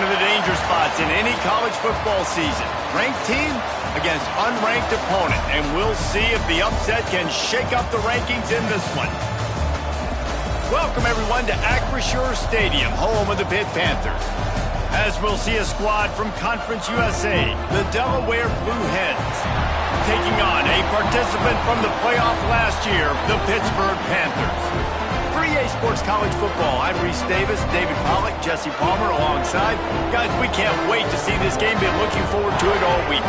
one of the danger spots in any college football season. Ranked team against unranked opponent, and we'll see if the upset can shake up the rankings in this one. Welcome, everyone, to Acrisure Stadium, home of the Pitt Panthers. As we'll see a squad from Conference USA, the Delaware Blue Hens, taking on a participant from the playoff last year, the Pittsburgh Panthers. For EA Sports College Football, I'm Reese Davis, David Pollack, Jesse Palmer alongside. Guys, we can't wait to see this game. Been looking forward to it all week.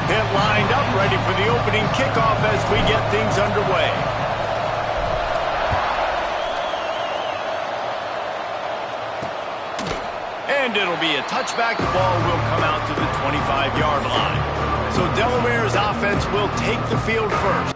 Pitt lined up, ready for the opening kickoff as we get things underway. And it'll be a touchback. The ball will come out to the 25-yard line. So Delaware's offense will take the field first.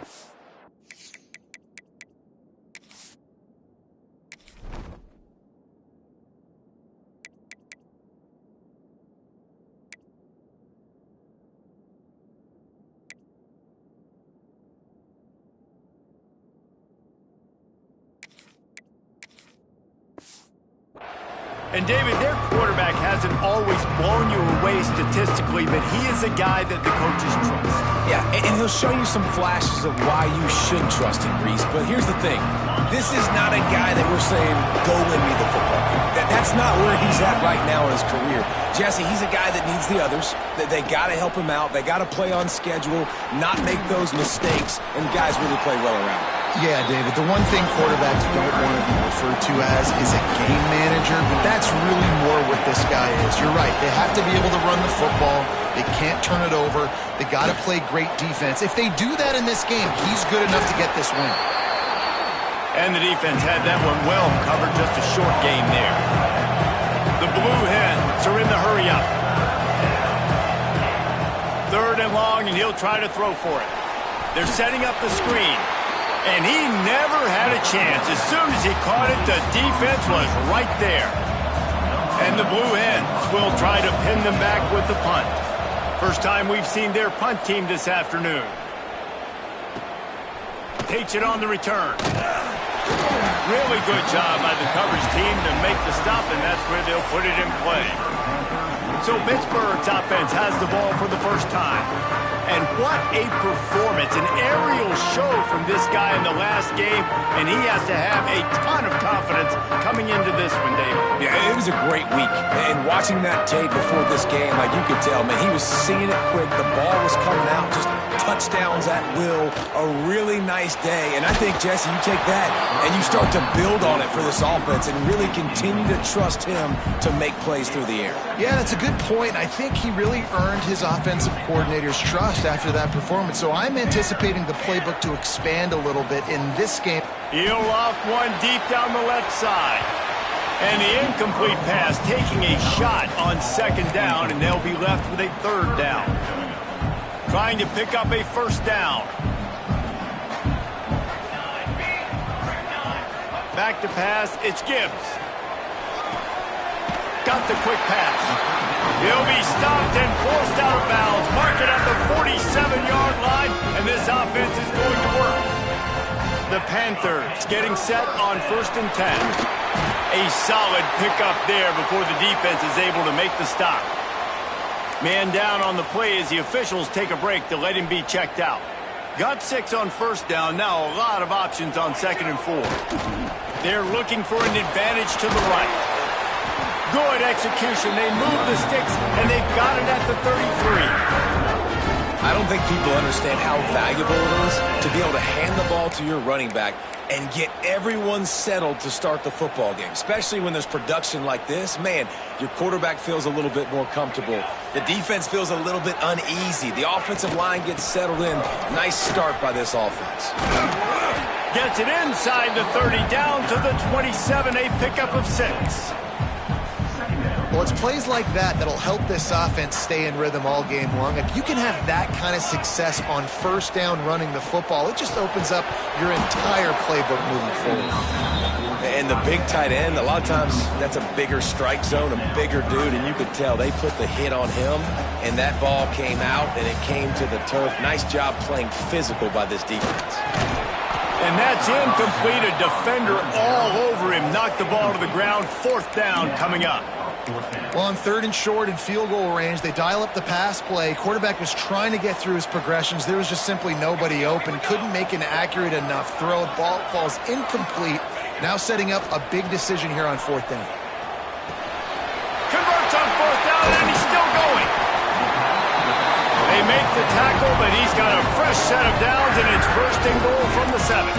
And, David, their quarterback hasn't always blown you away statistically, but he is a guy that the coaches trust. Yeah, and he'll show you some flashes of why you should trust him, Reese. But here's the thing. This is not a guy that we're saying, go win me the football game. That's not where he's at right now in his career. Jesse, he's a guy that needs the others. They got to help him out. They got to play on schedule, not make those mistakes, and guys really play well around him. Yeah, David, the one thing quarterbacks don't want to be referred to as is a game manager, but that's really more what this guy is. You're right. They have to be able to run the football. They can't turn it over. They got to play great defense. If they do that in this game, he's good enough to get this win. And the defense had that one well covered, just a short gain there. The Blue Hens are in the hurry up. 3rd and long, and he'll try to throw for it. They're setting up the screen. And he never had a chance. As soon as he caught it, the defense was right there. And the Blue Hens will try to pin them back with the punt. First time we've seen their punt team this afternoon. Takes it on the return. Really good job by the coverage team to make the stop, and that's where they'll put it in play. So Pittsburgh's offense has the ball for the first time. And what a performance, an aerial show from this guy in the last game, and he has to have a ton of confidence coming into this one, David. Yeah, it was a great week, and watching that tape before this game, like you could tell, man, he was seeing it quick, the ball was coming out, just touchdowns at will, a really nice day, and I think, Jesse, you take that, and you start to build on it for this offense and really continue to trust him to make plays through the air. Yeah, that's a good point. I think he really earned his offensive coordinator's trust after that performance. So I'm anticipating the playbook to expand a little bit in this game. He'll loft one deep down the left side. And the incomplete pass taking a shot on 2nd down, and they'll be left with a 3rd down. Trying to pick up a 1st down. Back to pass, it's Gibbs. Got the quick pass. He'll be stopped and forced out of bounds. Mark it at the 47-yard line, and this offense is going to work. The Panthers getting set on 1st and 10. A solid pickup there before the defense is able to make the stop. Man down on the play as the officials take a break to let him be checked out. Got 6 on 1st down. Now a lot of options on 2nd and 4. They're looking for an advantage to the right. Good execution. They move the sticks, and they've got it at the 33. I don't think people understand how valuable it is to be able to hand the ball to your running back and get everyone settled to start the football game, especially when there's production like this. Man, your quarterback feels a little bit more comfortable. The defense feels a little bit uneasy. The offensive line gets settled in. Nice start by this offense. Gets it inside the 30, down to the 27, a pickup of 6. Well, it's plays like that that'll help this offense stay in rhythm all game long. If you can have that kind of success on 1st down running the football, it just opens up your entire playbook moving forward. And the big tight end, a lot of times that's a bigger strike zone, a bigger dude, and you could tell they put the hit on him, and that ball came out, and it came to the turf. Nice job playing physical by this defense. And that's incomplete. A defender all over him. Knocked the ball to the ground. 4th down coming up. Well, on 3rd and short in field goal range, they dial up the pass play. Quarterback was trying to get through his progressions. There was just simply nobody open. Couldn't make an accurate enough throw. Ball falls incomplete. Now setting up a big decision here on 4th down. Converts on 4th down, and he's still going. They make the tackle, but he's got a fresh set of downs, and it's 1st and goal from the 7.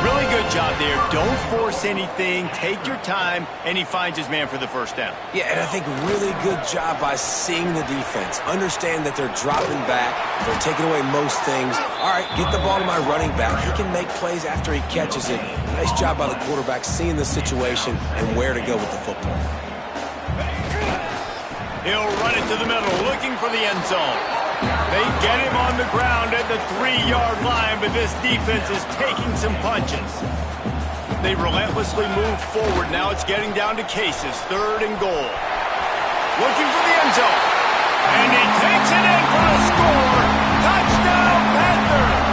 Really good job there. Don't force anything. Take your time, and he finds his man for the 1st down. Yeah, and I think really good job by seeing the defense. Understand that they're dropping back. They're taking away most things. All right, get the ball to my running back. He can make plays after he catches it. Nice job by the quarterback seeing the situation and where to go with the football. He'll run it to the middle, looking for the end zone. They get him on the ground at the 3-yard line, but this defense is taking some punches. They relentlessly move forward. Now it's getting down to cases. 3rd and goal. Looking for the end zone. And he takes it in for a score. Touchdown, Panthers!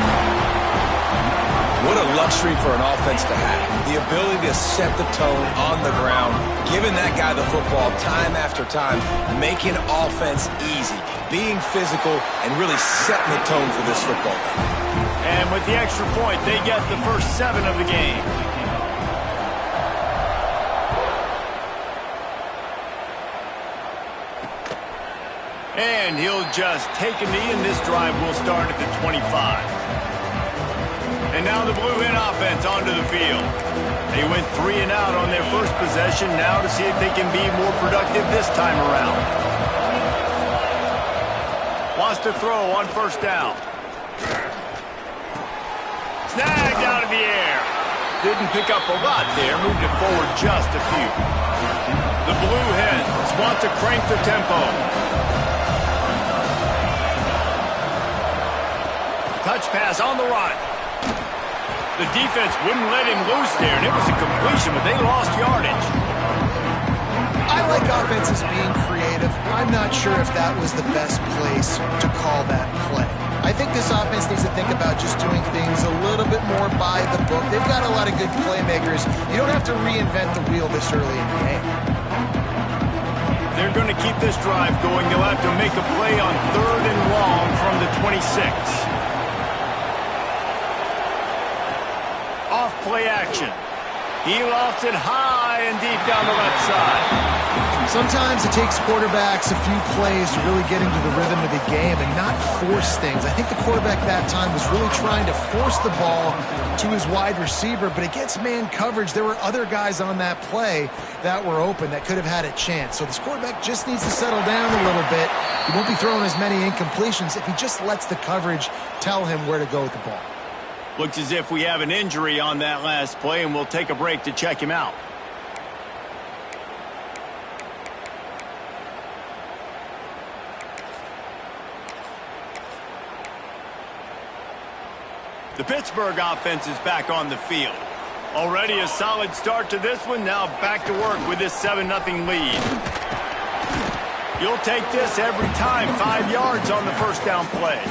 What a luxury for an offense to have. The ability to set the tone on the ground, giving that guy the football time after time, making offense easy, being physical, and really setting the tone for this football game. And with the extra point, they get the first 7 of the game. And he'll just take a knee, and this drive will start at the 25. And now the Blue Hen offense onto the field. They went 3 and out on their first possession. Now to see if they can be more productive this time around. Wants to throw on 1st down. Snagged out of the air. Didn't pick up a lot there. Moved it forward just a few. The Blue Hens want to crank the tempo. Touch pass on the run. The defense wouldn't let him loose there, and it was a completion, but they lost yardage. I like offenses being creative. I'm not sure if that was the best place to call that play. I think this offense needs to think about just doing things a little bit more by the book. They've got a lot of good playmakers. You don't have to reinvent the wheel this early in the game. They're going to keep this drive going. They'll have to make a play on 3rd and long from the 26. Off-play action. He lofts it high and deep down the left side. Sometimes it takes quarterbacks a few plays to really get into the rhythm of the game and not force things. I think the quarterback that time was really trying to force the ball to his wide receiver, but against man coverage, there were other guys on that play that were open that could have had a chance. So this quarterback just needs to settle down a little bit. He won't be throwing as many incompletions if he just lets the coverage tell him where to go with the ball. Looks as if we have an injury on that last play, and we'll take a break to check him out. The Pittsburgh offense is back on the field. Already a solid start to this one. Now back to work with this 7-0 lead. You'll take this every time. 5 yards on the 1st down play.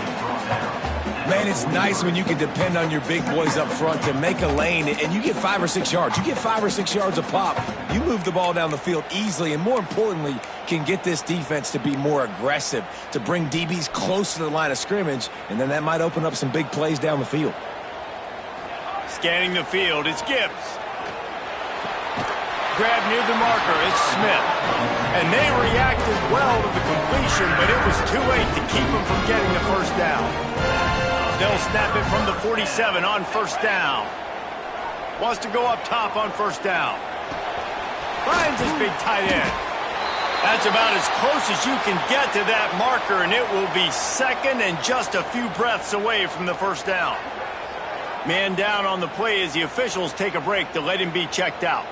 Man, it's nice when you can depend on your big boys up front to make a lane, and you get 5 or 6 yards. You get 5 or 6 yards a pop. You move the ball down the field easily, and more importantly, can get this defense to be more aggressive, to bring DBs close to the line of scrimmage, and then that might open up some big plays down the field. Scanning the field, it's Gibbs. Grab near the marker, it's Smith. And they reacted well to the completion, but it was too late to keep them from getting the 1st down. They'll snap it from the 47 on 1st down. Wants to go up top on 1st down. Finds his big tight end. That's about as close as you can get to that marker, and it will be 2nd and just a few breaths away from the 1st down. Man down on the play as the officials take a break to let him be checked out.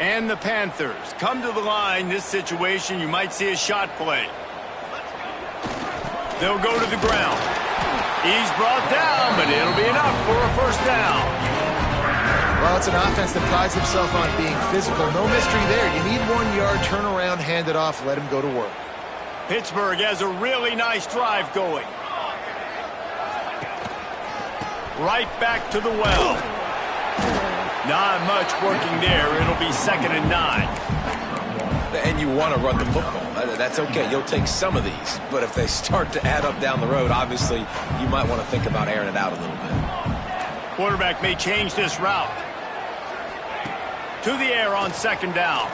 And the Panthers come to the line. This situation, you might see a shot play. They'll go to the ground. He's brought down, but it'll be enough for a first down. Well, it's an offense that prides itself on being physical. No mystery there. You need 1 yard, turn around, hand it off, let him go to work. Pittsburgh has a really nice drive going. Right back to the well. Not much working there. It'll be 2nd and 9. And you want to run the football. That's okay. You'll take some of these. But if they start to add up down the road, obviously, you might want to think about airing it out a little bit. Quarterback may change this route. To the air on 2nd down.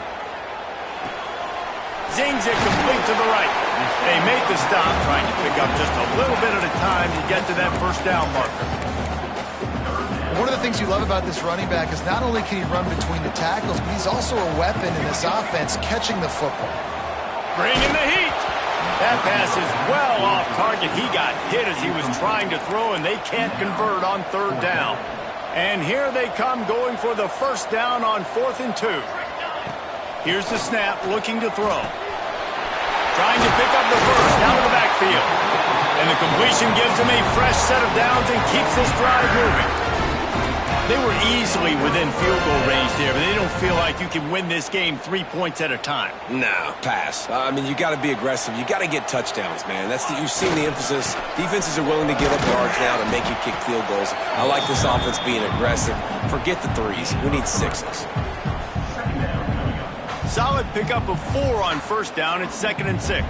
Zings it complete to the right. They make the stop, trying to pick up just a little bit at a time to get to that first down marker. One of the things you love about this running back is not only can he run between the tackles, but he's also a weapon in this offense catching the football. Bringing the heat. That pass is well off target. He got hit as he was trying to throw, and they can't convert on 3rd down. And here they come going for the first down on 4th and 2. Here's the snap, looking to throw. Trying to pick up the first out of the backfield. And the completion gives him a fresh set of downs and keeps this drive moving. They were easily within field goal range there, but they don't feel like you can win this game 3 points at a time. No, pass. I mean, you got to be aggressive. You got to get touchdowns, man. You've seen the emphasis. Defenses are willing to give up yards now to make you kick field goals. I like this offense being aggressive. Forget the threes. We need 6s. Solid pickup of 4 on first down. It's 2nd and 6.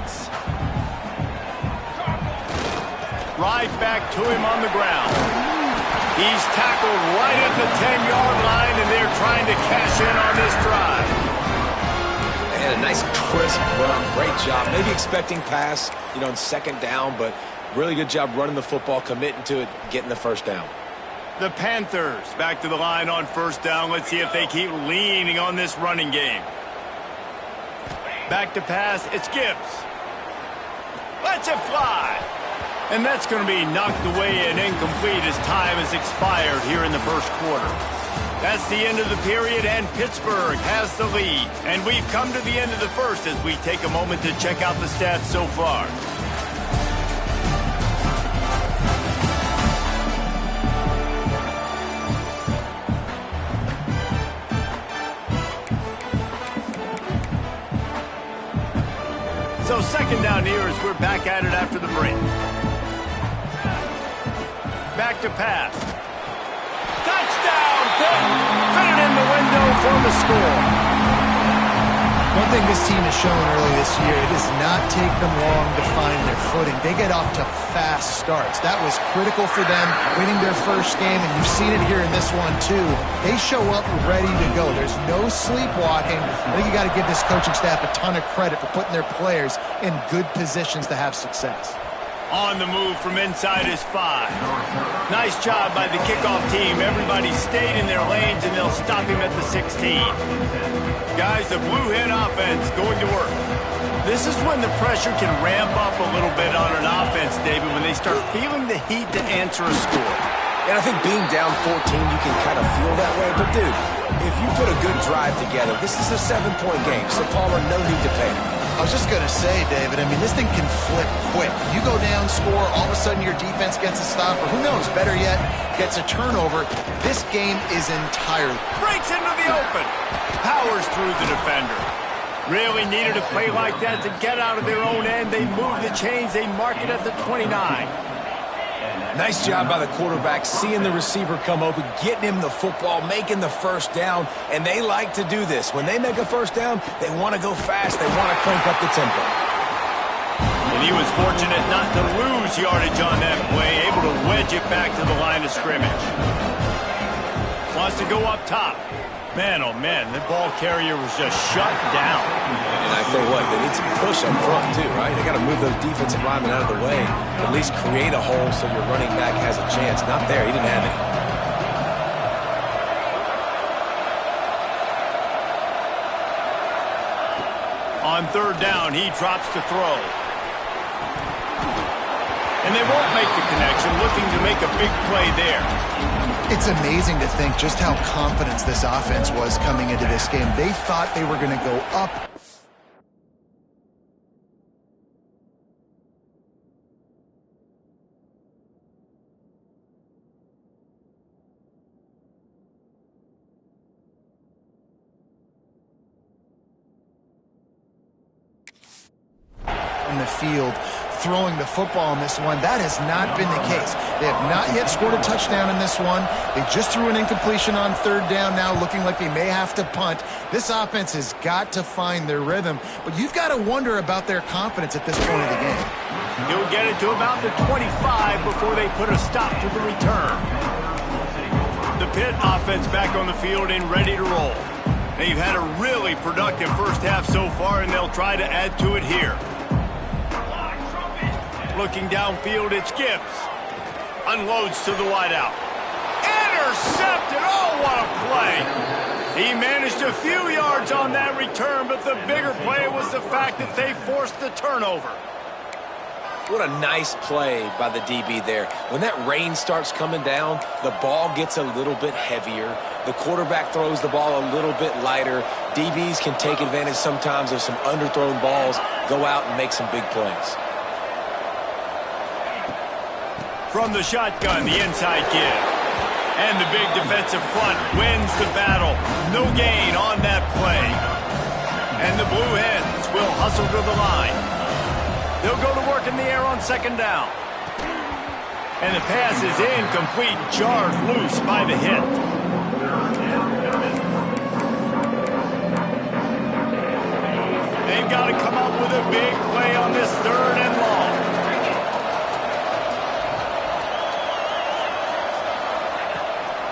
Right back to him on the ground. He's tackled right at the 10-yard line, and they're trying to cash in on this drive. And a nice crisp run. Great job. Maybe expecting pass, in 2nd down, but really good job running the football, committing to it, getting the first down. The Panthers back to the line on first down. Let's see if they keep leaning on this running game. Back to pass. It's Gibbs. Lets it fly. And that's going to be knocked away and incomplete as time has expired here in the first quarter. That's the end of the period, and Pittsburgh has the lead. And we've come to the end of the first as we take a moment to check out the stats so far. So 2nd down here as we're back at it after the break. Back to pass. Touchdown, Pitt! Fit it in the window for the score. One thing this team has shown early this year, it does not take them long to find their footing. They get off to fast starts. That was critical for them, winning their first game, and you've seen it here in this one too. They show up ready to go. There's no sleepwalking. I think you got to give this coaching staff a ton of credit for putting their players in good positions to have success. On the move from inside his 5. Nice job by the kickoff team. Everybody stayed in their lanes, and they'll stop him at the 16. Guys, the blue hen offense going to work. This is when the pressure can ramp up a little bit on an offense, David, when they start feeling the heat to answer a score. And I think being down 14, you can kind of feel that way. But, dude, if you put a good drive together, this is a 7-point game, so Palmer, no need to panic. I was just going to say, David, I mean, this thing can flip quick. You go down, score, all of a sudden your defense gets a stop, or who knows, better yet, gets a turnover. This game is entirely. Breaks into the open. Powers through the defender. Really needed a play like that to get out of their own end. They move the chains. They mark it at the 29. Nice job by the quarterback, seeing the receiver come open, getting him the football, making the first down, and they like to do this. When they make a first down, they want to go fast. They want to crank up the tempo. And he was fortunate not to lose yardage on that play, able to wedge it back to the line of scrimmage. Wants to go up top. Man, oh man, the ball carrier was just shut down. And I tell you what, they need some push up front too, right? They got to move those defensive linemen out of the way, at least create a hole so your running back has a chance. Not there, he didn't have any. On 3rd down, he drops to throw. And they won't make the connection, looking to make a big play there. It's amazing to think just how confident this offense was coming into this game. They thought they were going to go up. On the field, throwing the football in this one. That has not been the case. They have not yet scored a touchdown in this one. They just threw an incompletion on third down now, looking like they may have to punt. This offense has got to find their rhythm, but you've got to wonder about their confidence at this point of the game. He'll get it to about the 25 before they put a stop to the return. The Pitt offense back on the field and ready to roll. They've had a really productive first half so far, and they'll try to add to it here. Looking downfield, it's Gibbs. Unloads to the wideout. Intercepted! Oh, what a play! He managed a few yards on that return, but the bigger play was the fact that they forced the turnover. What a nice play by the DB there. When that rain starts coming down, the ball gets a little bit heavier. The quarterback throws the ball a little bit lighter. DBs can take advantage sometimes of some underthrown balls, go out and make some big plays. From the shotgun, the inside give. And the big defensive front wins the battle. No gain on that play. And the Blue Hens will hustle to the line. They'll go to work in the air on second down. And the pass is incomplete, jarred loose by the hit. They've got to come up with a big play on this third and long.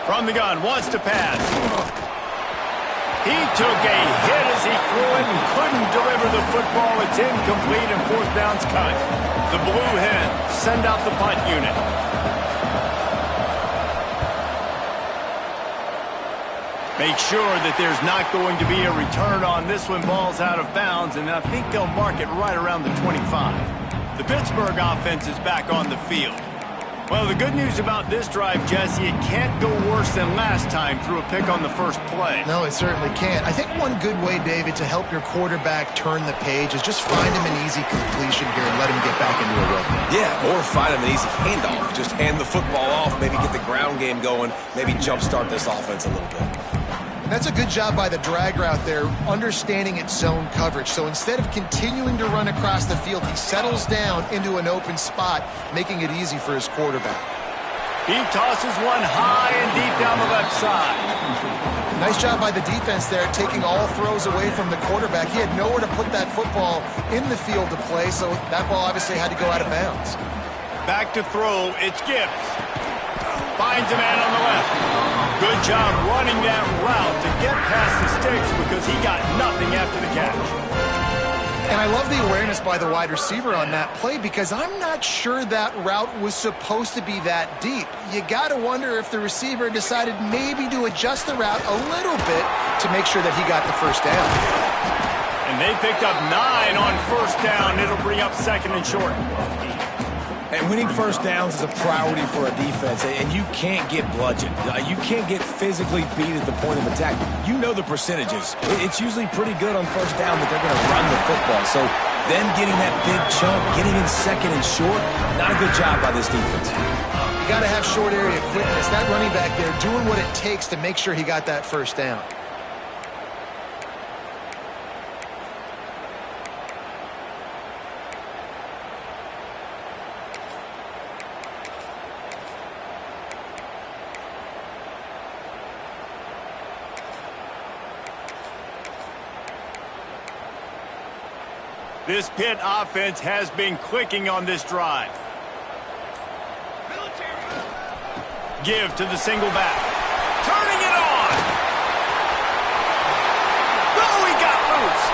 From the gun, wants to pass. He took a hit as he threw it and couldn't deliver the football. It's incomplete and fourth down's cut. The Blue Hens send out the punt unit. Make sure that there's not going to be a return on this one. Ball's out of bounds, and I think they'll mark it right around the 25. The Pittsburgh offense is back on the field. Well, the good news about this drive, Jesse, it can't go worse than last time through a pick on the first play. No, it certainly can't. I think one good way, David, to help your quarterback turn the page is just find him an easy completion here and let him get back into a rhythm. Yeah, or find him an easy handoff. Just hand the football off, maybe get the ground game going, maybe jumpstart this offense a little bit. That's a good job by the drag route there, understanding its zone coverage. So instead of continuing to run across the field, he settles down into an open spot, making it easy for his quarterback. He tosses one high and deep down the left side. Nice job by the defense there, taking all throws away from the quarterback. He had nowhere to put that football in the field to play, so that ball obviously had to go out of bounds. Back to throw, it's Gibbs. Finds a man on the left. Good job running that route to get past the sticks because he got nothing after the catch. And I love the awareness by the wide receiver on that play because I'm not sure that route was supposed to be that deep. You got to wonder if the receiver decided maybe to adjust the route a little bit to make sure that he got the first down. And they picked up 9 on first down. It'll bring up second and short. And winning first downs is a priority for a defense, and you can't get bludgeoned. You can't get physically beat at the point of attack. You know the percentages. It's usually pretty good on first down that they're going to run the football. So them getting that big chunk, getting in second and short, not a good job by this defense. You got to have short area quickness. That running back there doing what it takes to make sure he got that first down. This Pitt offense has been clicking on this drive. Give to the single back. Turning it on. Oh, he got loose.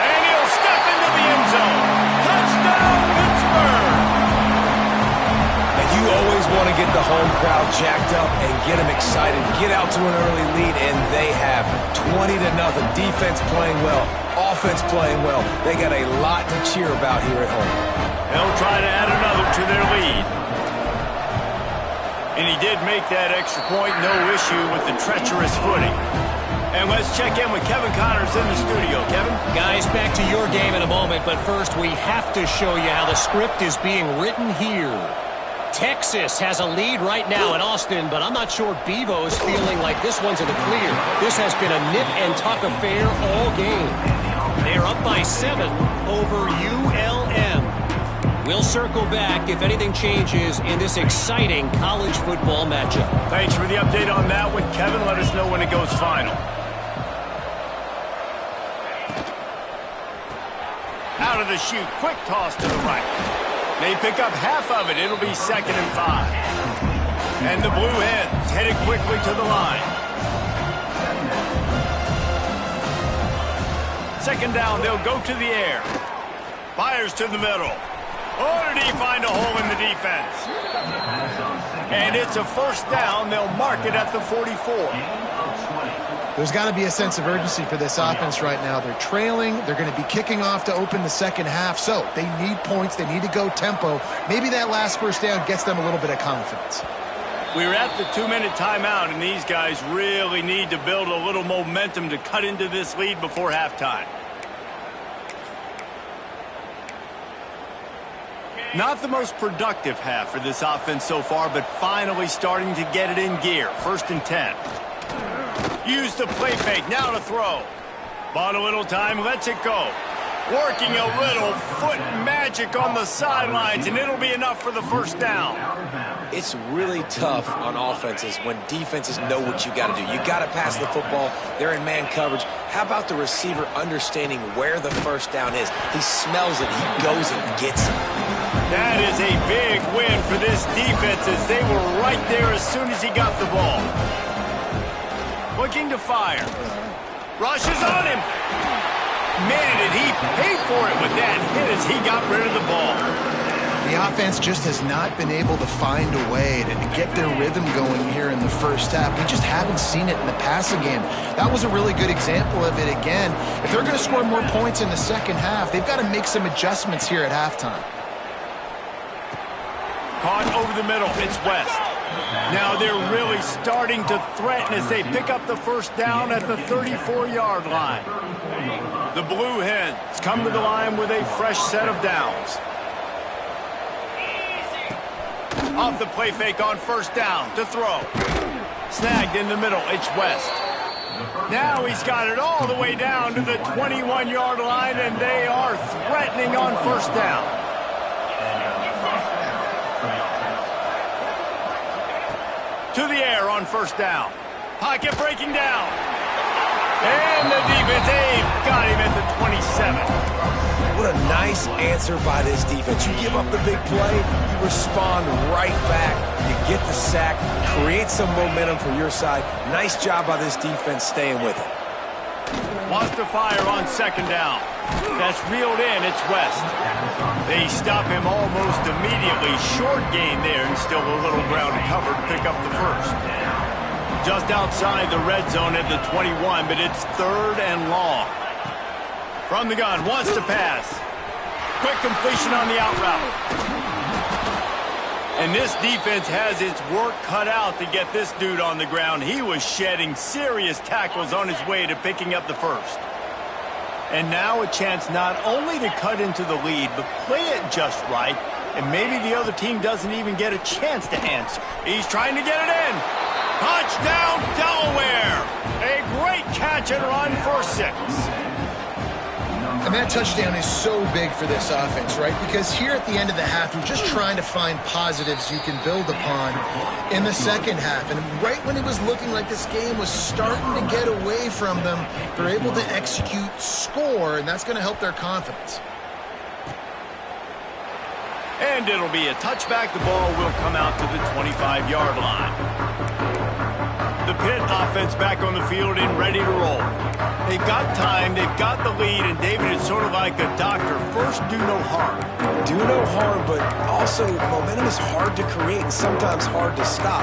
And he'll step into the end zone. Touchdown, Pittsburgh. And you always want to get the home crowd jacked up and get them excited. Get out to an early lead, and they have 20-0. Defense playing well. Offense playing well. They got a lot to cheer about here at home. They'll try to add another to their lead. And he did make that extra point, no issue with the treacherous footing. And let's check in with Kevin Connors in the studio. Kevin? Guys, back to your game in a moment, but first we have to show you how the script is being written here. Texas has a lead right now in Austin, but I'm not sure Bevo's feeling like this one's in the clear. This has been a nip and tuck affair all game. They're up by 7 over ULM. We'll circle back if anything changes in this exciting college football matchup. Thanks for the update on that one, Kevin. Let us know when it goes final. Out of the chute, quick toss to the right. They pick up half of it. It'll be 2nd and 5. And the Blue Hens headed quickly to the line. 2nd down, they'll go to the air. Fires to the middle. Oh, did he find a hole in the defense? And it's a 1st down. They'll mark it at the 44. There's got to be a sense of urgency for this offense right now. They're trailing. They're going to be kicking off to open the second half. So they need points. They need to go tempo. Maybe that last 1st down gets them a little bit of confidence. We're at the 2-minute timeout, and these guys really need to build a little momentum to cut into this lead before halftime. Not the most productive half for this offense so far, but finally starting to get it in gear. 1st and 10. Use the play fake, now to throw. Bought a little time, lets it go. Working a little foot magic on the sidelines, and it'll be enough for the 1st down. It's really tough on offenses when defenses know what you got to do. You got to pass the football. They're in man coverage. How about the receiver understanding where the 1st down is? He smells it. He goes and gets it. That is a big win for this defense as they were right there as soon as he got the ball. Looking to fire. Rushes on him. Man, did he pay for it with that hit as he got rid of the ball. The offense just has not been able to find a way to get their rhythm going here in the 1st half. We just haven't seen it in the passing game. That was a really good example of it again. If they're going to score more points in the 2nd half, they've got to make some adjustments here at halftime. Caught over the middle. It's West. Now they're really starting to threaten as they pick up the 1st down at the 34-yard line. The Blue Hens come to the line with a fresh set of downs. Off the play fake on 1st down to throw. Snagged in the middle. It's West. Now he's got it all the way down to the 21-yard line, and they are threatening on 1st down. To the air on 1st down. Pocket breaking down. And the defense, they've got him at the 27. What a nice answer by this defense. You give up the big play, you respond right back, you get the sack, create some momentum for your side. Nice job by this defense staying with it. Wants to fire on 2nd down. That's reeled in. It's West. They stop him almost immediately. Short gain there and still a little ground to cover to pick up the 1st. Just outside the red zone at the 21, but it's 3rd and long. From the gun, wants to pass. Quick completion on the out route. And this defense has its work cut out to get this dude on the ground. He was shedding serious tackles on his way to picking up the 1st. And now a chance not only to cut into the lead, but play it just right, and maybe the other team doesn't even get a chance to answer. He's trying to get it in. Touchdown, Delaware! A great catch and run for 6. And that touchdown is so big for this offense, right? Because here at the end of the half, you're just trying to find positives you can build upon in the 2nd half. And right when it was looking like this game was starting to get away from them, they're able to execute, score, and that's going to help their confidence. And it'll be a touchback. The ball will come out to the 25-yard line. The Pitt offense back on the field and ready to roll. They've got time, they've got the lead, and David, it's sort of like a doctor. First, do no harm. Do no harm, but also momentum is hard to create and sometimes hard to stop.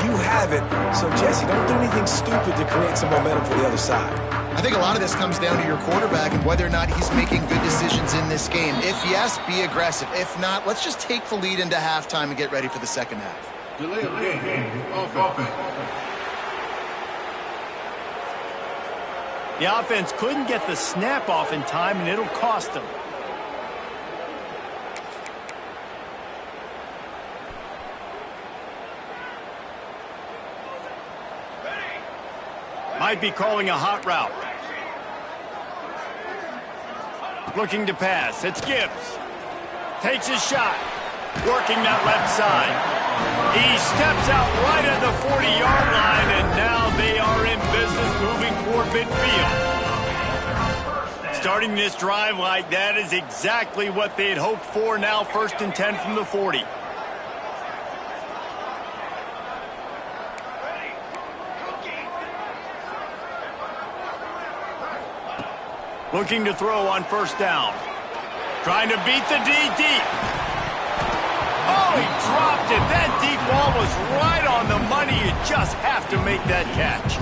You have it, so Jesse, don't do anything stupid to create some momentum for the other side. I think a lot of this comes down to your quarterback and whether or not he's making good decisions in this game. If yes, be aggressive. If not, let's just take the lead into halftime and get ready for the 2nd half. Delay of game. Offense. The offense couldn't get the snap off in time, and it'll cost them. Might be calling a hot route. Looking to pass. It's Gibbs. Takes his shot. Working that left side. He steps out right at the 40-yard line, and now they are in business moving toward midfield. Starting this drive like that is exactly what they had hoped for. Now 1st and 10 from the 40. Looking to throw on 1st down. Trying to beat the D deep. Oh, he dropped it. That deep ball was right on the money. You just have to make that catch.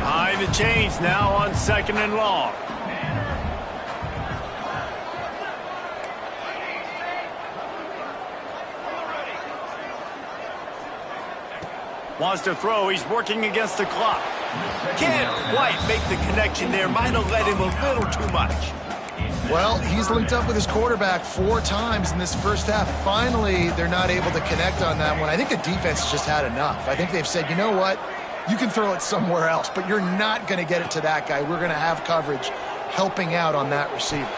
Behind the chains now on 2nd and long. Wants to throw. He's working against the clock. Can't quite make the connection there. Might have let him a little too much. Well, he's linked up with his quarterback 4 times in this first half. Finally, they're not able to connect on that one. I think the defense just had enough. I think they've said, you know what? You can throw it somewhere else, but you're not going to get it to that guy. We're going to have coverage helping out on that receiver.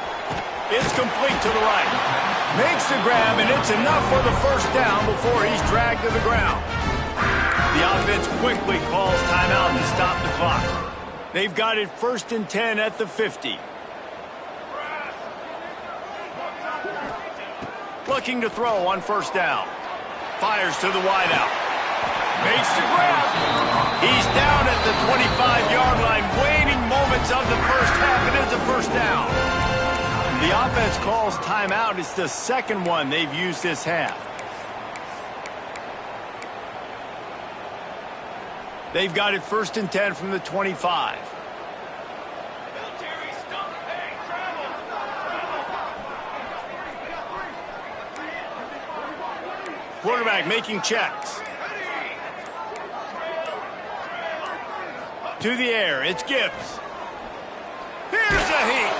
It's complete to the right. Makes the grab, and it's enough for the 1st down before he's dragged to the ground. The offense quickly calls timeout to stop the clock. They've got it 1st and 10 at the 50. Looking to throw on 1st down. Fires to the wideout. Makes the grab. He's down at the 25-yard line. Waning moments of the first half. It is a 1st down. The offense calls timeout. It's the 2nd one they've used this half. They've got it 1st and 10 from the 25. Quarterback making checks. To the air, it's Gibbs. Here's a heat.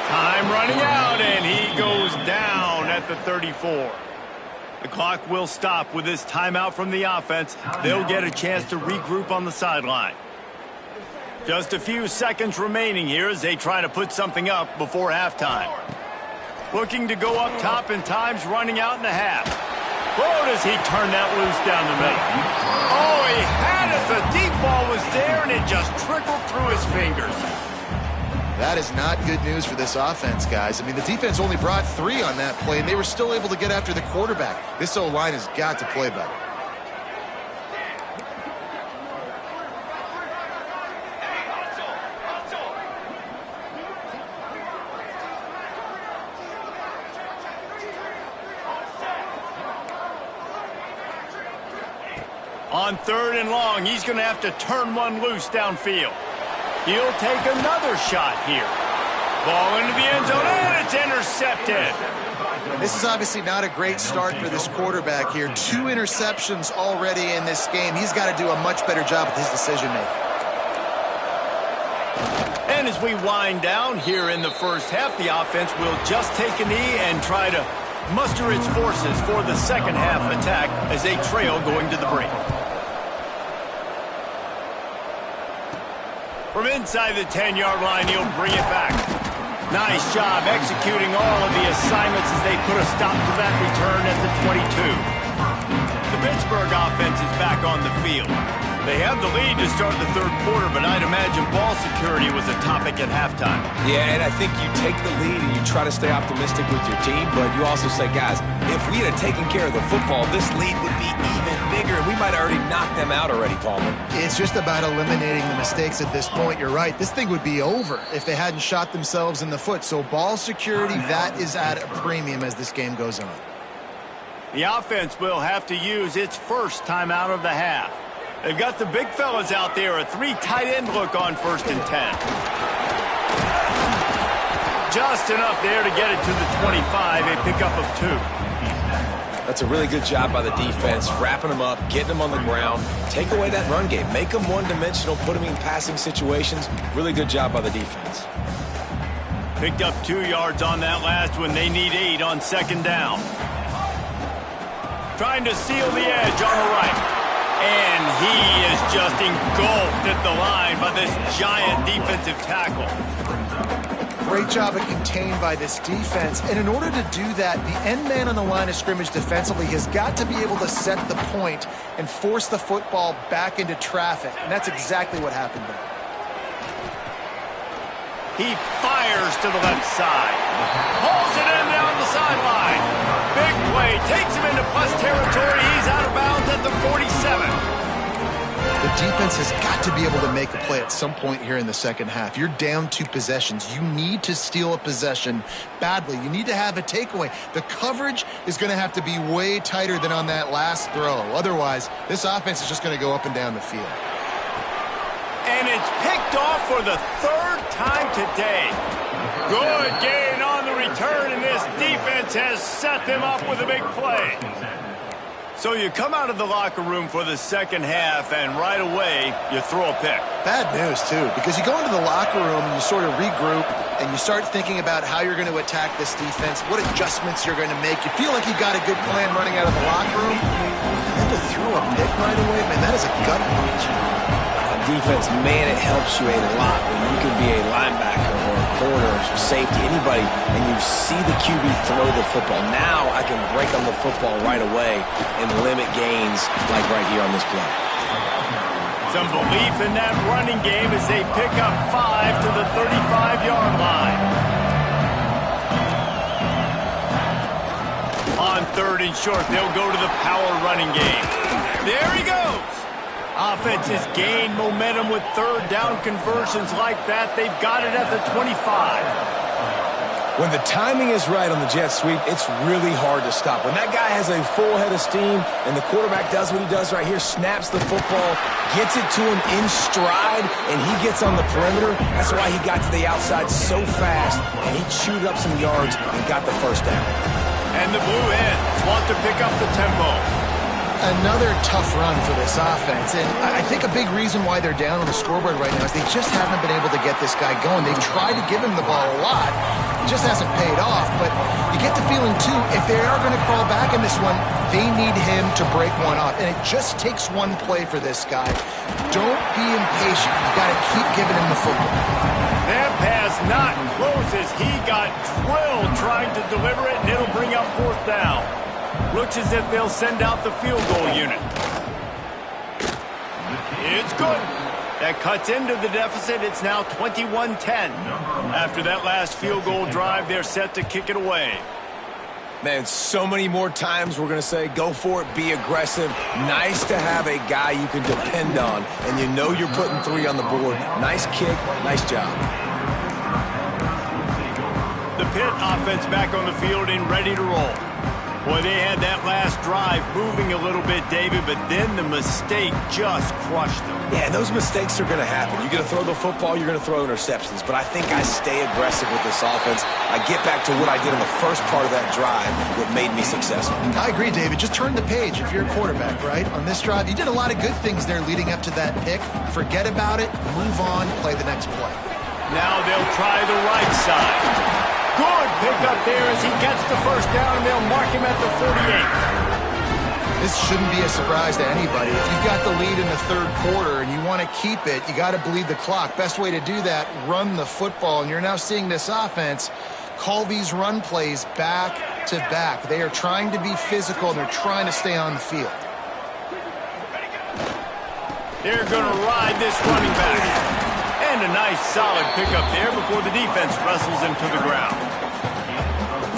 Time running out, and he goes down at the 34. The clock will stop with this timeout from the offense. They'll get a chance to regroup on the sideline. Just a few seconds remaining here as they try to put something up before halftime. Looking to go up top, and time's running out in the half. Oh, does he turn that loose down the middle? Oh, he had it. The deep ball was there, and it just trickled through his fingers. That is not good news for this offense, guys. I mean, the defense only brought 3 on that play, and they were still able to get after the quarterback. This O-line has got to play better. On 3rd and long, he's going to have to turn one loose downfield. He'll take another shot here. Ball into the end zone, and it's intercepted. This is obviously not a great start for this quarterback here. 2 interceptions already in this game. He's got to do a much better job with his decision-making. And as we wind down here in the first half, the offense will just take a knee and try to muster its forces for the second half attack as they trail going to the break. From inside the 10-yard line, he'll bring it back. Nice job executing all of the assignments as they put a stop to that return at the 22. The Pittsburgh offense is back on the field. They have the lead to start the 3rd quarter, but I'd imagine ball security was a topic at halftime. Yeah, and I think you take the lead and you try to stay optimistic with your team, but you also say, guys, if we had taken care of the football, this lead would be even bigger, and we might have already knocked them out already, Palmer. It's just about eliminating the mistakes at this point. You're right. This thing would be over if they hadn't shot themselves in the foot. So ball security, that is at a premium as this game goes on. The offense will have to use its first timeout of the half. They've got the big fellas out there, a 3 tight end look on 1st and 10. Just enough there to get it to the 25, a pickup of 2. That's a really good job by the defense, wrapping them up, getting them on the ground. Take away that run game. Make them one-dimensional, put them in passing situations. Really good job by the defense. Picked up 2 yards on that last one. They need 8 on second down. Trying to seal the edge on the right. And he is just engulfed at the line by this giant defensive tackle. Great job of contained by this defense. And in order to do that, the end man on the line of scrimmage defensively has got to be able to set the point and force the football back into traffic. And that's exactly what happened there. He fires to the left side. Pulls it in down the sideline. Big play. Takes him into plus territory. He's out of bounds at the 47. The defense has got to be able to make a play at some point here in the second half. You're down 2 possessions. You need to steal a possession badly. You need to have a takeaway. The coverage is going to have to be way tighter than on that last throw. Otherwise, this offense is just going to go up and down the field. And it's picked off for the 3rd time today. Good gain on the return, and this defense has set them up with a big play. So you come out of the locker room for the second half, and right away, you throw a pick. Bad news, too, because you go into the locker room and you sort of regroup, and you start thinking about how you're going to attack this defense, what adjustments you're going to make. You feel like you got a good plan running out of the locker room, and then to throw a pick right away, man, that is a gut punch. Defense, man, it helps you a lot when you can be a linebacker or a corner or safety, anybody, and you see the QB throw the football. Now I can break on the football right away and limit gains like right here on this play. Some belief in that running game as they pick up 5 to the 35-yard line. On 3rd and short, they'll go to the power running game. There he goes. Offense has gained momentum with 3rd down conversions like that. They've got it at the 25. When the timing is right on the jet sweep, it's really hard to stop. When that guy has a full head of steam and the quarterback does what he does right here, snaps the football, gets it to him in stride, and he gets on the perimeter, that's why he got to the outside so fast, and he chewed up some yards and got the 1st down. And the Blue Hens want to pick up the tempo. Another tough run for this offense, and I think a big reason why they're down on the scoreboard right now is they just haven't been able to get this guy going. They've tried to give him the ball a lot. It just hasn't paid off, but you get the feeling, too, if they are going to crawl back in this one, they need him to break one off, and it just takes one play for this guy. Don't be impatient. You got to keep giving him the football. That pass not close as he got drilled trying to deliver it, and it'll bring up 4th down. Looks as if they'll send out the field goal unit. It's good. That cuts into the deficit. It's now 21-10. After that last field goal drive, they're set to kick it away. Man, so many more times we're going to say, go for it, be aggressive. Nice to have a guy you can depend on, and you know you're putting 3 on the board. Nice kick, nice job. The Pitt offense back on the field and ready to roll. Boy, they had that last drive moving a little bit, David, but then the mistake just crushed them. Yeah, those mistakes are going to happen. You're going to throw the football, you're going to throw interceptions, but I think I stay aggressive with this offense. I get back to what I did in the first part of that drive, what made me successful. I agree, David. Just turn the page if you're a quarterback, right? On this drive, you did a lot of good things there leading up to that pick. Forget about it, move on, play the next play. Now they'll try the right side. Good pickup there as he gets the 1st down, and they'll mark him at the 48. This shouldn't be a surprise to anybody. If you've got the lead in the 3rd quarter and you want to keep it, you got to bleed the clock. Best way to do that, run the football. And you're now seeing this offense call these run plays back to back. They are trying to be physical, and they're trying to stay on the field. They're going to ride this running back. And a nice solid pickup there before the defense wrestles him to the ground.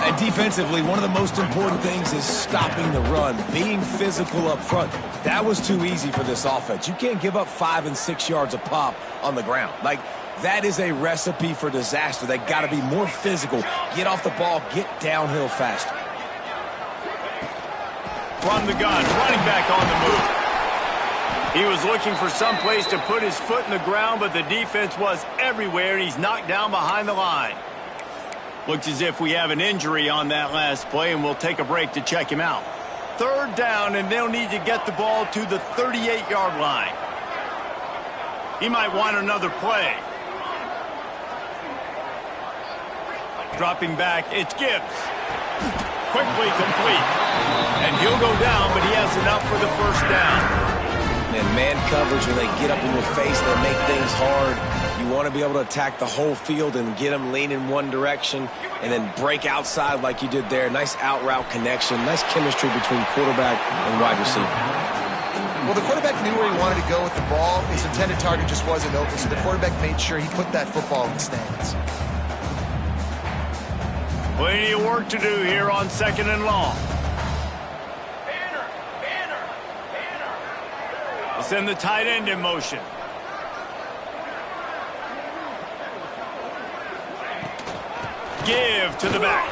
And defensively, one of the most important things is stopping the run, being physical up front. That was too easy for this offense. You can't give up 5 and 6 yards a pop on the ground. Like, that is a recipe for disaster. They got to be more physical, get off the ball, get downhill faster. From the gun, running back on the move. He was looking for some place to put his foot in the ground, but the defense was everywhere, and he's knocked down behind the line. Looks as if we have an injury on that last play, and we'll take a break to check him out. 3rd down, and they'll need to get the ball to the 38-yard line. He might want another play. Dropping back, it's Gibbs. Quickly complete. And he'll go down, but he has enough for the 1st down. And man coverage, when they get up in your face, they make things hard. You want to be able to attack the whole field and get them lean in one direction and then break outside like you did there. Nice out route connection, nice chemistry between quarterback and wide receiver. Well, the quarterback knew where he wanted to go with the ball. His intended target just wasn't open, so the quarterback made sure he put that football in the stands. Plenty of work to do here on 2nd and long. Send the tight end in motion. Give to the back.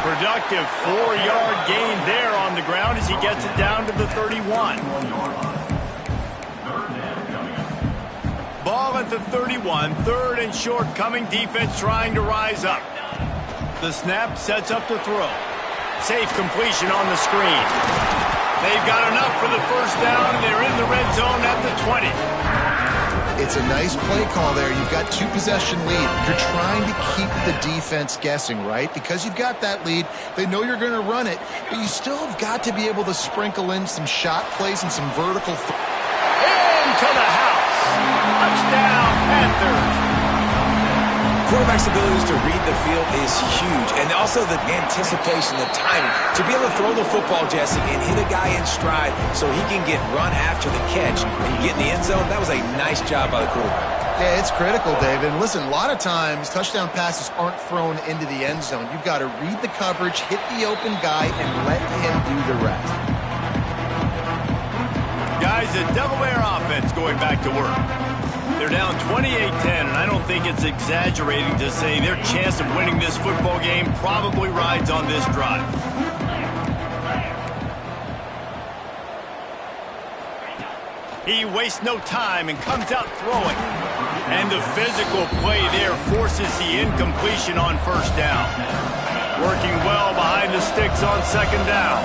Productive 4-yard gain there on the ground as he gets it down to the 31. Ball at the 31. 3rd and short coming. Defense trying to rise up. The snap sets up the throw. Safe completion on the screen. They've got enough for the 1st down, and they're in the red zone at the 20. It's a nice play call there. You've got 2-possession lead. You're trying to keep the defense guessing, right? Because you've got that lead, they know you're going to run it, but you still have got to be able to sprinkle in some shot plays and some vertical. Into the house. Touchdown, Panthers. Quarterback's abilities to read the field is huge, and also the anticipation, the timing. To be able to throw the football, Jesse, and hit a guy in stride so he can get run after the catch and get in the end zone, that was a nice job by the quarterback. Yeah, it's critical, David. And listen, a lot of times touchdown passes aren't thrown into the end zone. You've got to read the coverage, hit the open guy, and let him do the rest. Guys, the Delaware offense going back to work. They're down 28-10, and I don't think it's exaggerating to say their chance of winning this football game probably rides on this drive. He wastes no time and comes out throwing. And the physical play there forces the incompletion on 1st down. Working well behind the sticks on 2nd down.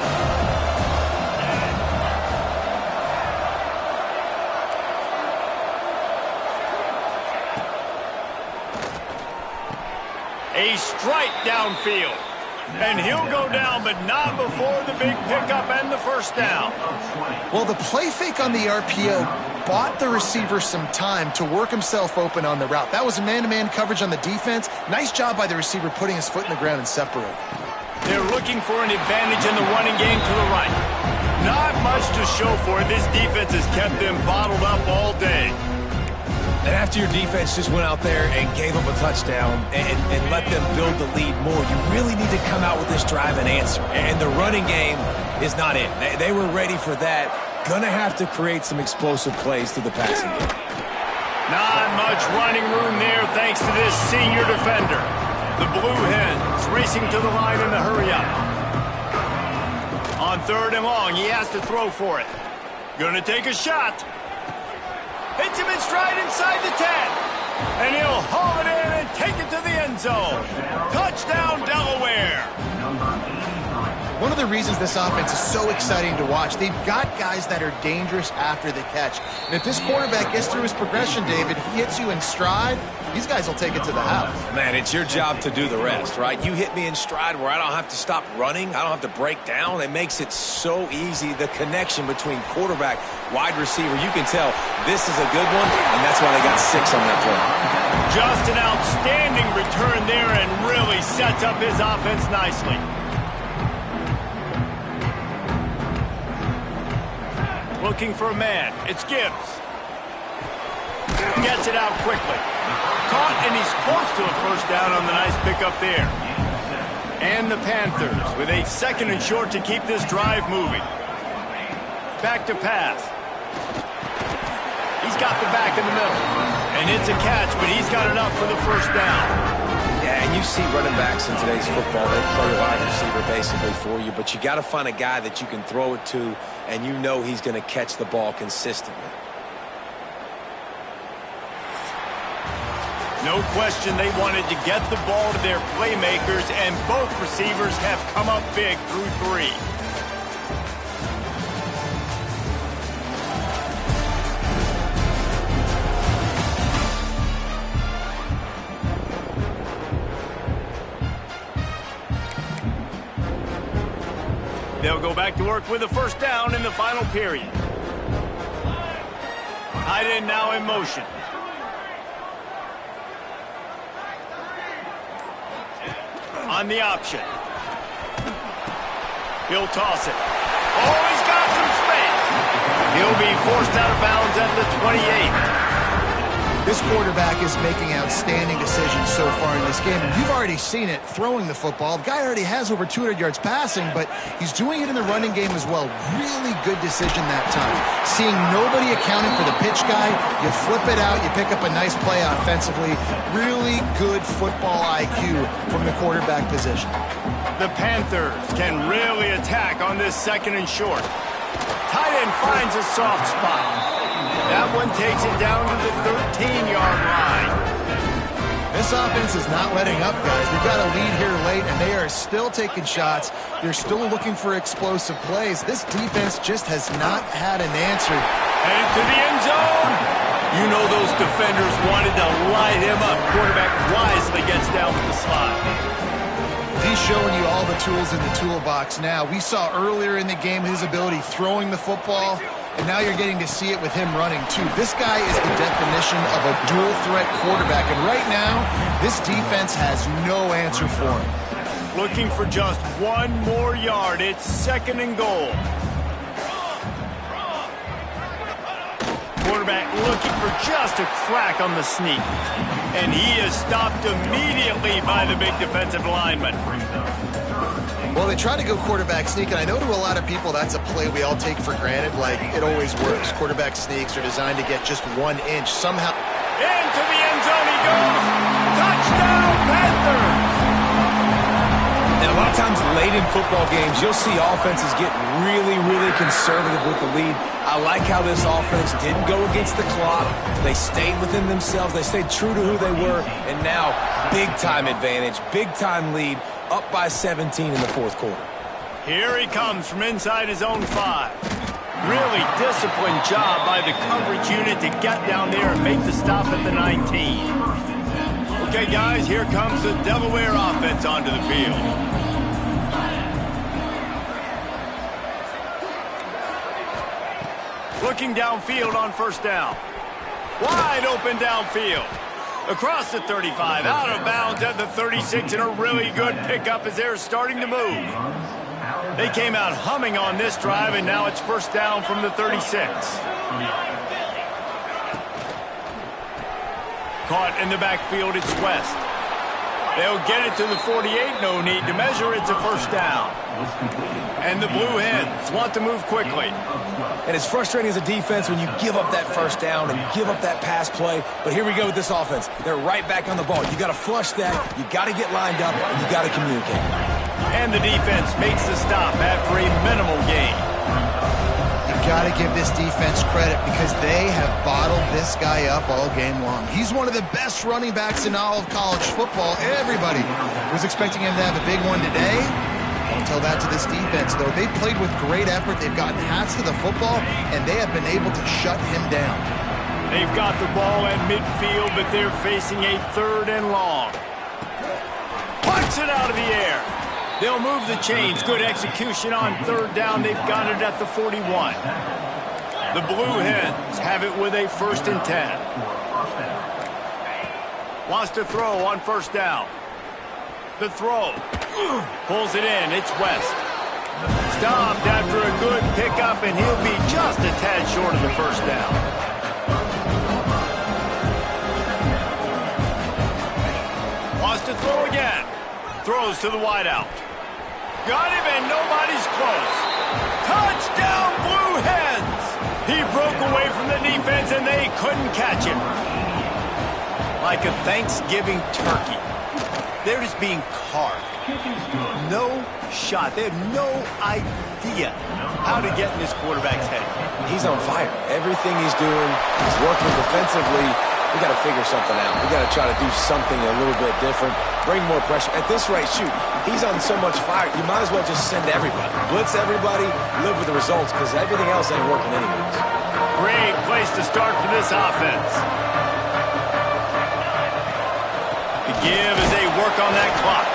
A strike downfield. And he'll go down, but not before the big pickup and the 1st down. Well, the play fake on the RPO bought the receiver some time to work himself open on the route. That was a man-to-man coverage on the defense. Nice job by the receiver putting his foot in the ground and separating. They're looking for an advantage in the running game to the right. Not much to show for it. This defense has kept them bottled up all day. And after your defense just went out there and gave up a touchdown and let them build the lead more, you really need to come out with this drive and answer. And the running game is not it. They were ready for that. Gonna have to create some explosive plays through the passing game. Not much running room there thanks to this senior defender. The Blue Hens racing to the line in a hurry up. On 3rd and long, he has to throw for it. Gonna take a shot. Hits him in stride inside the 10. And he'll haul it in and take it to the end zone. Touchdown, Delaware. One of the reasons this offense is so exciting to watch, they've got guys that are dangerous after the catch. And if this quarterback gets through his progression, David, he hits you in stride, these guys will take it to the house. Man, it's your job to do the rest, right? You hit me in stride where I don't have to stop running. I don't have to break down. It makes it so easy. The connection between quarterback, wide receiver, you can tell this is a good one, and that's why they got 6 on that play. Just an outstanding return there and really sets up his offense nicely. Looking for a man. It's Gibbs. Gets it out quickly. Caught, and he's close to a 1st down on the nice pickup there. And the Panthers with a 2nd and short to keep this drive moving. Back to pass. He's got the back in the middle. And it's a catch, but he's got enough for the 1st down. Yeah, and you see running backs in today's football, they play a wide receiver basically for you, but you got to find a guy that you can throw it to, and you know he's going to catch the ball consistently. No question they wanted to get the ball to their playmakers, and both receivers have come up big through 3. They'll go back to work with a first down in the final period. Tight end now in motion. On the option. He'll toss it. Oh, he's got some space. He'll be forced out of bounds at the 28. This quarterback is making outstanding decisions so far in this game. And you've already seen it throwing the football. The guy already has over 200 yards passing, but he's doing it in the running game as well. Really good decision that time. Seeing nobody accounting for the pitch guy, you flip it out, you pick up a nice play offensively. Really good football IQ from the quarterback position. The Panthers can really attack on this second and short. Tight end finds a soft spot. That one takes it down to the 13-yard line. This offense is not letting up, guys. They've got a lead here late, and they are still taking shots. They're still looking for explosive plays. This defense just has not had an answer. Headed to the end zone. You know those defenders wanted to light him up. Quarterback wisely gets down with the slide. He's showing you all the tools in the toolbox now. We saw earlier in the game his ability throwing the football, and now you're getting to see it with him running too. This guy is the definition of a dual-threat quarterback, and right now, this defense has no answer for him. Looking for just one more yard. It's second and goal. Quarterback looking for just a crack on the sneak. And he is stopped immediately by the big defensive lineman. Well, they try to go quarterback sneak, and I know to a lot of people that's a play we all take for granted, like it always works. Quarterback sneaks are designed to get just 1 inch. Somehow. Into the end zone he goes. Touchdown, Panthers! And a lot of times late in football games, you'll see offenses get really, really conservative with the lead. I like how this offense didn't go against the clock. They stayed within themselves. They stayed true to who they were. And now, big-time advantage, big-time lead, up by 17 in the fourth quarter. Here he comes from inside his own 5. Really disciplined job by the coverage unit to get down there and make the stop at the 19. Okay, guys, here comes the Delaware offense onto the field. Looking downfield on first down. Wide open downfield. Across the 35, out of bounds at the 36, and a really good pickup as they're starting to move. They came out humming on this drive, and now it's first down from the 36. Caught in the backfield, it's West. They'll get it to the 48, no need to measure, it's a first down. And the Blue Hens want to move quickly. And it's frustrating as a defense when you give up that first down and give up that pass play. But here we go with this offense. They're right back on the ball. You got to flush that. You got to get lined up, and you got to communicate. And the defense makes the stop after a minimal gain. You got to give this defense credit because they have bottled this guy up all game long. He's one of the best running backs in all of college football. Everybody was expecting him to have a big one today. Don't tell that to this defense, though. They played with great effort. They've gotten hats to the football, and they have been able to shut him down. They've got the ball at midfield, but they're facing a third and long. Punts it out of the air. They'll move the chains. Good execution on third down. They've got it at the 41. The Blue Hens have it with a 1st and 10. Wants to throw on first down. The throw. Pulls it in. It's West. Stopped after a good pickup, and he'll be just a tad short of the first down. Wants to throw again. Throws to the wideout. Got him, and nobody's close. Touchdown, Blue Hens! He broke away from the defense, and they couldn't catch him. Like a Thanksgiving turkey. They're just being carved. No shot. They have no idea how to get in this quarterback's head. He's on fire. Everything he's doing, he's working defensively. We got to figure something out. We got to try to do something a little bit different. Bring more pressure. At this rate, shoot, he's on so much fire, you might as well just send everybody. Blitz everybody, live with the results, because everything else ain't working anyways. Great place to start for this offense. The give as they work on that clock.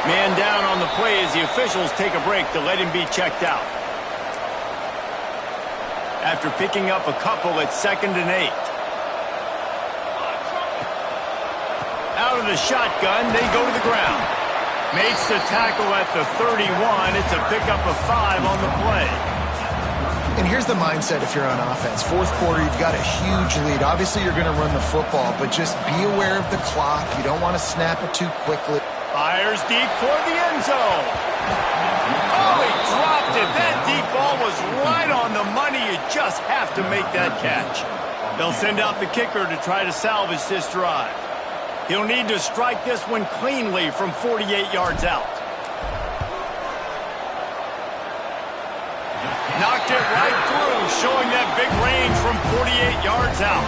Man down on the play as the officials take a break to let him be checked out. After picking up a couple at 2nd and 8. Out of the shotgun, they go to the ground. Makes the tackle at the 31. It's a pickup of 5 on the play. And here's the mindset if you're on offense. Fourth quarter, you've got a huge lead. Obviously, you're going to run the football, but just be aware of the clock. You don't want to snap it too quickly. Fires deep toward the end zone. Oh, he dropped it. That deep ball was right on the money. You just have to make that catch. They'll send out the kicker to try to salvage this drive. He'll need to strike this one cleanly from 48 yards out. Knocked it right through, showing that big range from 48 yards out.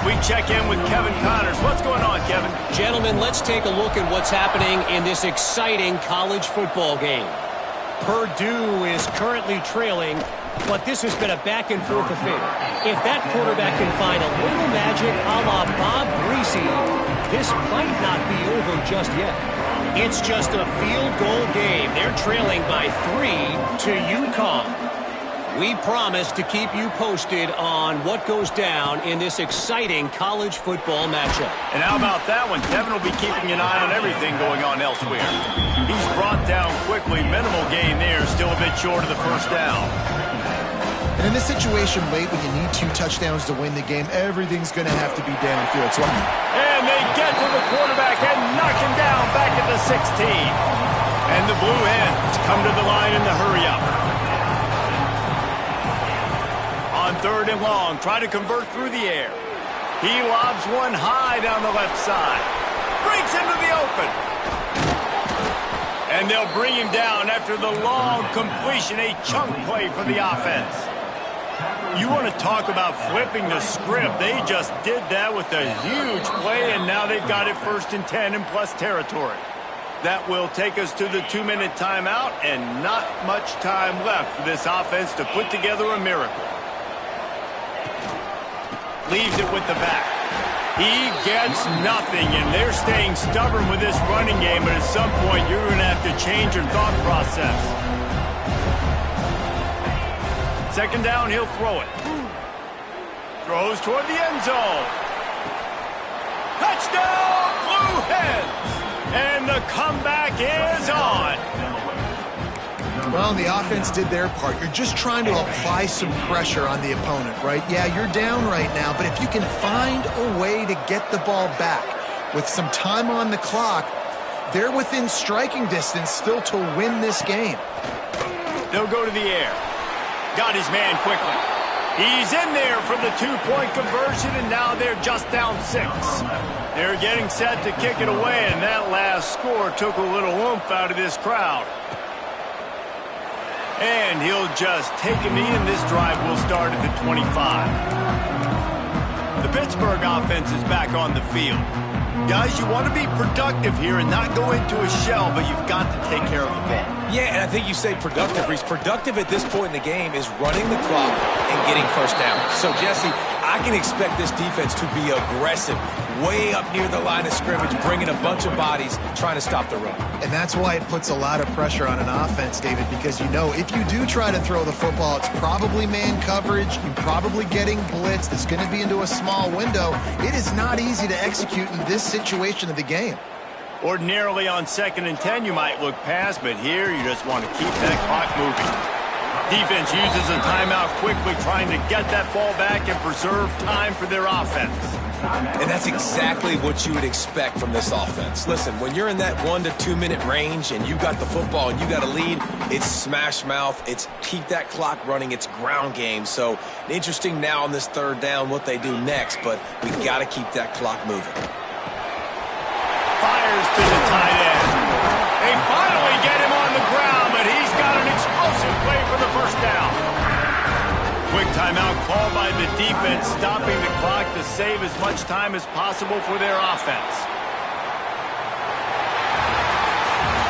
We check in with Kevin Connors. What's going on, Kevin? Gentlemen, let's take a look at what's happening in this exciting college football game. Purdue is currently trailing, but this has been a back-and-forth affair. If that quarterback can find a little magic a la Bob Greasy, this might not be over just yet. It's just a field goal game. They're trailing by 3 to Ncaa. We promise to keep you posted on what goes down in this exciting college football matchup. And how about that one? Kevin will be keeping an eye on everything going on elsewhere. He's brought down quickly. Minimal gain there. Still a bit short of the first down. And in this situation late when you need 2 touchdowns to win the game, everything's going to have to be downfield. So and they get to the quarterback and knock him down back at the 16. And the Blue Hens come to the line in the hurry-up. On 3rd and long, try to convert through the air. He lobs one high down the left side. Breaks into the open. And they'll bring him down after the long completion, a chunk play for the offense. You want to talk about flipping the script. They just did that with a huge play, and now they've got it 1st and 10 in plus territory. That will take us to the 2-minute timeout, and not much time left for this offense to put together a miracle. Leaves it with the back. He gets nothing, and they're staying stubborn with this running game, but at some point you're going to have to change your thought process. 2nd down, he'll throw it. Throws toward the end zone. Touchdown, Blue Hens! And the comeback is on. Well, the offense did their part. You're just trying to apply some pressure on the opponent, right? Yeah, you're down right now, but if you can find a way to get the ball back with some time on the clock, they're within striking distance still to win this game. They'll go to the air. Got his man quickly. He's in there for the 2-point conversion, and now they're just down 6. They're getting set to kick it away, and that last score took a little oomph out of this crowd. And he'll just take a knee, and this drive will start at the 25. The Pittsburgh offense is back on the field. Guys, you want to be productive here and not go into a shell, but you've got to take care of the ball. Yeah, and I think you say productive, Reese. Productive at this point in the game is running the clock and getting first down. So, Jesse, I can expect this defense to be aggressive, way up near the line of scrimmage, bringing a bunch of bodies, trying to stop the run. And that's why it puts a lot of pressure on an offense, David, because you know if you do try to throw the football, it's probably man coverage, you're probably getting blitzed, it's going to be into a small window. It is not easy to execute in this situation of the game. Ordinarily on 2nd and 10, you might look past, but here you just want to keep that clock moving. Defense uses a timeout quickly, trying to get that ball back and preserve time for their offense. And that's exactly what you would expect from this offense. Listen, when you're in that 1 to 2 minute range and you got the football and you got a lead, it's smash mouth, it's keep that clock running, it's ground game. So interesting now on this 3rd down what they do next, but we got to keep that clock moving. Fires to the tight end. They finally get him on the ground, but he's got an explosive play for the first down. Quick timeout called by the defense, stopping the clock to save as much time as possible for their offense.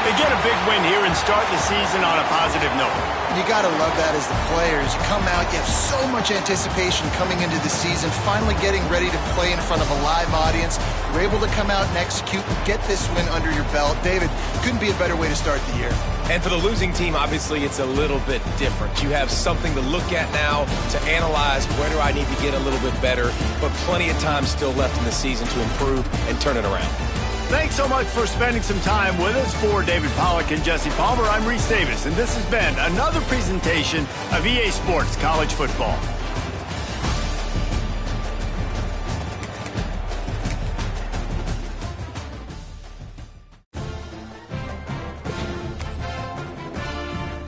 They get a big win here and start the season on a positive note. You got to love that as the players. You come out, you have so much anticipation coming into the season, finally getting ready to play in front of a live audience. You're able to come out and execute and get this win under your belt. David, couldn't be a better way to start the year. And for the losing team, obviously, it's a little bit different. You have something to look at now to analyze where do I need to get a little bit better, but plenty of time still left in the season to improve and turn it around. Thanks so much for spending some time with us. For David Pollack and Jesse Palmer, I'm Reese Davis, and this has been another presentation of EA Sports College Football.